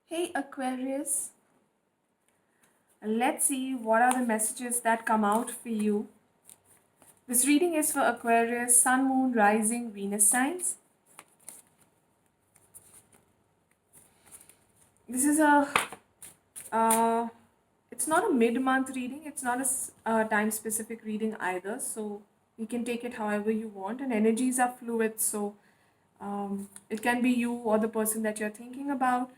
Hey Aquarius, let's see what are the messages that come out for you. This reading is for Aquarius, Sun, Moon, Rising, Venus signs. This is uh, it's not a mid-month reading. It's not a time-specific reading either. So you can take it however you want. And energies are fluid, so it can be you or the person that you're thinking about.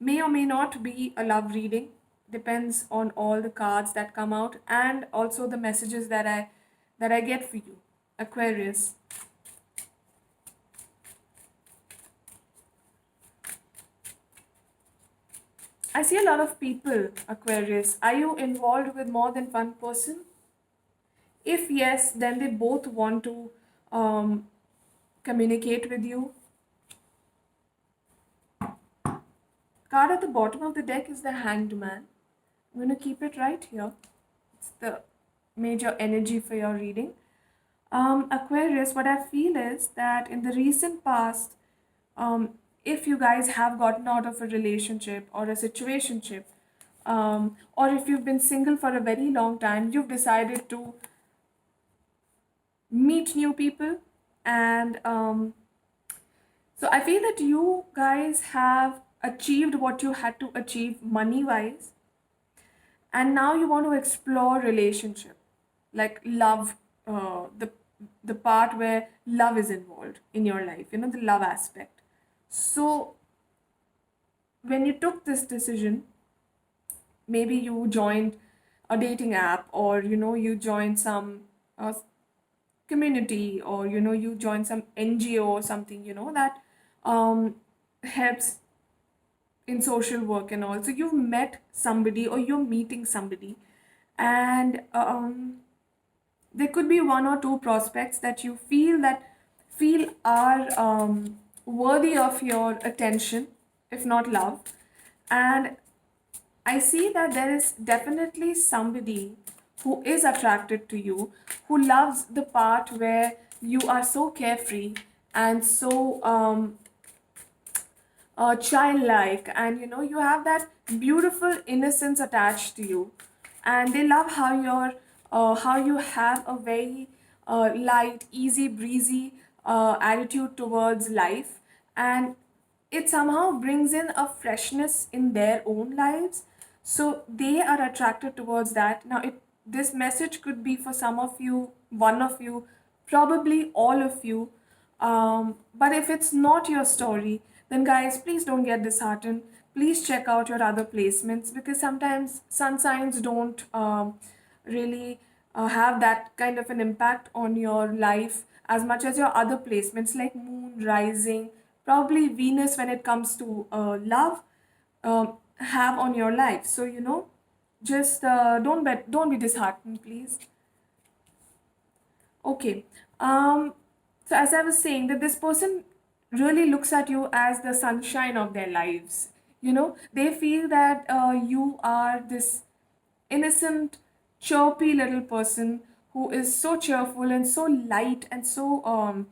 May or may not be a love reading. Depends on all the cards that come out and also the messages that I get for you, Aquarius. I see a lot of people, Aquarius. Are you involved with more than one person? If yes, then they both want to um, communicate with you. Card at the bottom of the deck is the Hanged Man. I'm going to keep it right here. It's the major energy for your reading. Aquarius, what I feel is that in the recent past, um, if you guys have gotten out of a relationship or a situationship, or if you've been single for a very long time, you've decided to meet new people. And so I feel that you guys have achieved what you had to achieve money wise, and now you want to explore relationship, like love, the part where love is involved in your life, the love aspect. So when you took this decision, maybe you joined a dating app, or you joined some community, or you join some NGO or something, that helps in social work and all. So you've met somebody or you're meeting somebody, and there could be one or two prospects that you feel are worthy of your attention, if not love. And I see that there is definitely somebody who is attracted to you, who loves the part where you are so carefree and so childlike, and you have that beautiful innocence attached to you, and they love how you have a very light, easy breezy attitude towards life, and it somehow brings in a freshness in their own lives, so they are attracted towards that. Now this message could be for some of you, one of you, probably all of you. But if it's not your story, then guys, please don't get disheartened. Please check out your other placements, because sometimes sun signs don't really have that kind of an impact on your life as much as your other placements, like moon, rising, probably Venus when it comes to love, have on your life. So just don't be disheartened, please. Okay. So as I was saying, that this person really looks at you as the sunshine of their lives. They feel that you are this innocent, chirpy little person who is so cheerful and so light and so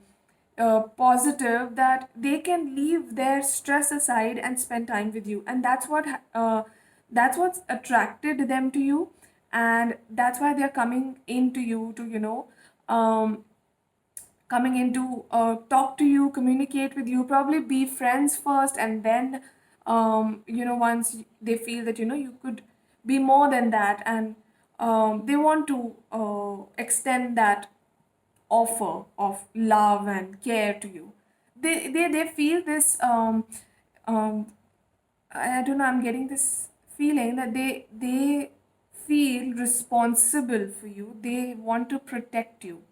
positive that they can leave their stress aside and spend time with you, and that's what's attracted them to you, and that's why they're coming into you to um, coming in to talk to you, communicate with you, probably be friends first, and then once they feel that you could be more than that, and they want to extend that offer of love and care to you. They feel this um, I don't know, I'm getting this feeling that they feel responsible for you. They want to protect you.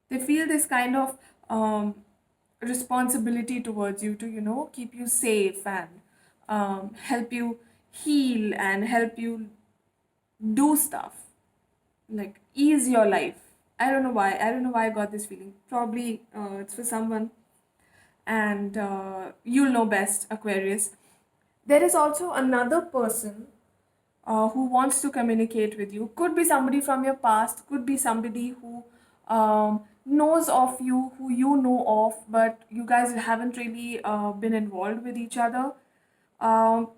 They feel this kind of responsibility towards you to keep you safe, and help you heal and help you do stuff, like ease your life. I don't know why I got this feeling. Probably it's for someone, and you'll know best, Aquarius. There is also another person who wants to communicate with you. Could be somebody from your past, could be somebody who knows of you, who you know of, but you guys haven't really been involved with each other. Um,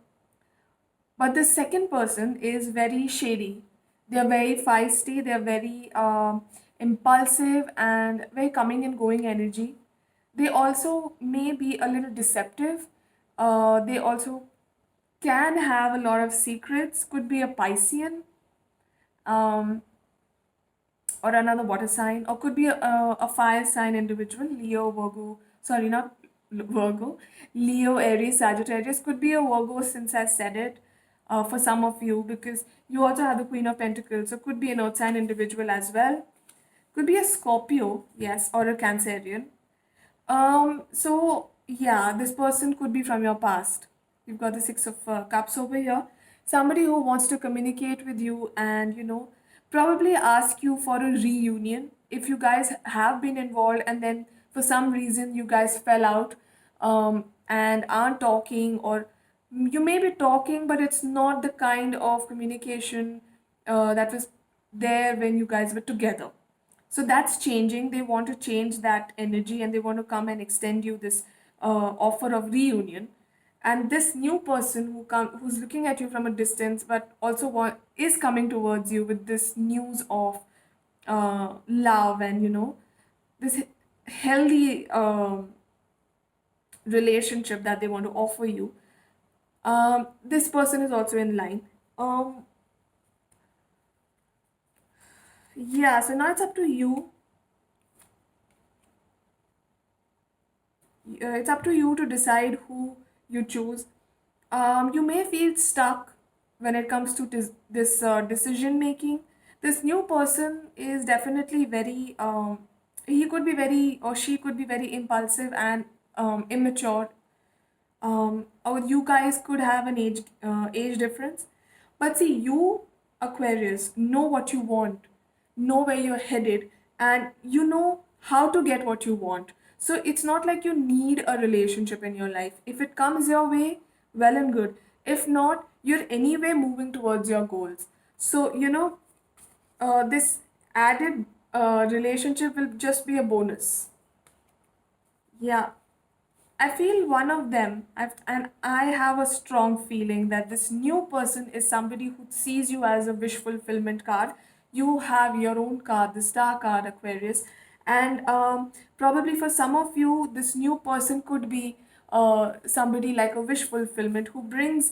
but the second person is very shady. They're very feisty, they're very impulsive and very coming and going energy. They also may be a little deceptive. They also can have a lot of secrets, could be a Piscean, um, or another water sign, or could be a fire sign individual, Leo, Virgo, sorry, not Virgo, Leo, Aries, Sagittarius, could be a Virgo since I said it for some of you, because you also have the Queen of Pentacles, so could be an earth sign individual as well. Could be a Scorpio, yes, or a Cancerian. So yeah, this person could be from your past. You've got the Six of Cups over here. Somebody who wants to communicate with you and, probably ask you for a reunion. If you guys have been involved and then for some reason you guys fell out and aren't talking, or you may be talking, but it's not the kind of communication that was there when you guys were together. So that's changing. They want to change that energy and they want to come and extend you this offer of reunion. And this new person who's looking at you from a distance, but also is coming towards you with this news of love and this healthy relationship that they want to offer you. This person is also in line. Um, yeah, so now it's up to you. It's up to you to decide who you choose. You may feel stuck when it comes to this decision making. This new person is definitely very, he could be very, or she could be very impulsive and immature, or you guys could have an age difference. But see, you Aquarius know what you want, know where you're headed, and you know how to get what you want. So it's not like you need a relationship in your life. If it comes your way, well and good. If not, you're anyway moving towards your goals. So this added relationship will just be a bonus. Yeah, I feel one of them, and I have a strong feeling that this new person is somebody who sees you as a wish fulfillment card. You have your own card, the star card, Aquarius, and probably for some of you, this new person could be somebody like a wish fulfillment who brings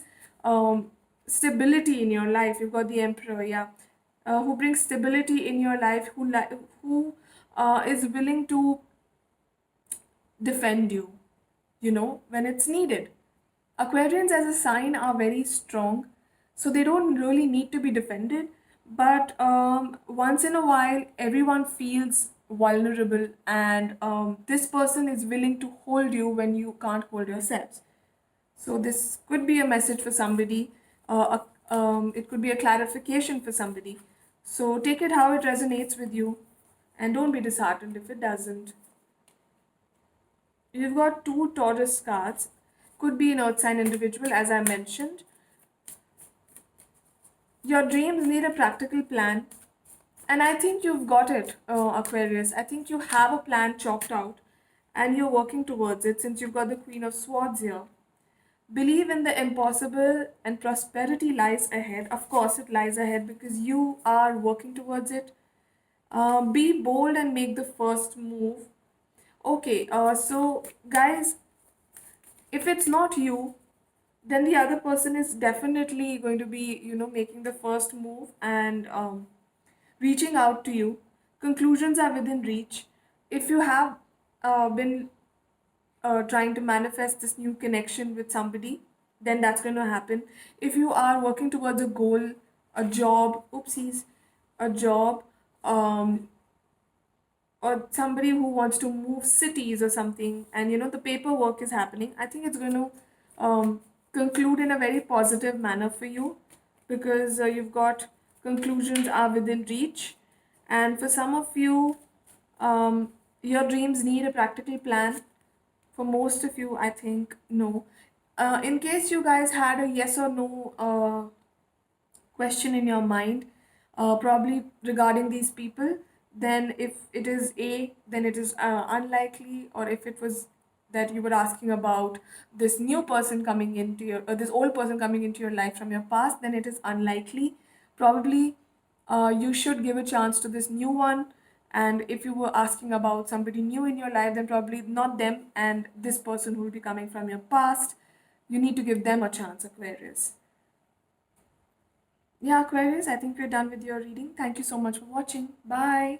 stability in your life. You've got the Emperor, yeah, who brings stability in your life, who is willing to defend you, when it's needed. Aquarians as a sign are very strong, so they don't really need to be defended. But once in a while, everyone feels vulnerable, and this person is willing to hold you when you can't hold yourselves. So, this could be a message for somebody, it could be a clarification for somebody. So, take it how it resonates with you, and don't be disheartened if it doesn't. You've got two Taurus cards. Could be an earth sign individual, as I mentioned. Your dreams need a practical plan. And I think you've got it, Aquarius. I think you have a plan chalked out and you're working towards it since you've got the Queen of Swords here. Believe in the impossible and prosperity lies ahead. Of course, it lies ahead because you are working towards it. Be bold and make the first move. Okay, so guys, if it's not you, then the other person is definitely going to be, making the first move and reaching out to you. Conclusions are within reach. If you have been trying to manifest this new connection with somebody, then that's going to happen. If you are working towards a goal, a job, oopsies, a job, um, or somebody who wants to move cities or something, and the paperwork is happening, I think it's going to conclude in a very positive manner for you, because you've got conclusions are within reach. And for some of you, your dreams need a practical plan. For most of you, I think no. In case you guys had a yes or no question in your mind, probably regarding these people, then if it is A, then it is unlikely, or if it was that you were asking about this new person coming into your, this old person coming into your life from your past, then it is unlikely. Probably you should give a chance to this new one. And if you were asking about somebody new in your life, then probably not them and this person who will be coming from your past. You need to give them a chance, Aquarius. Yeah, Aquarius, I think we're done with your reading. Thank you so much for watching. Bye.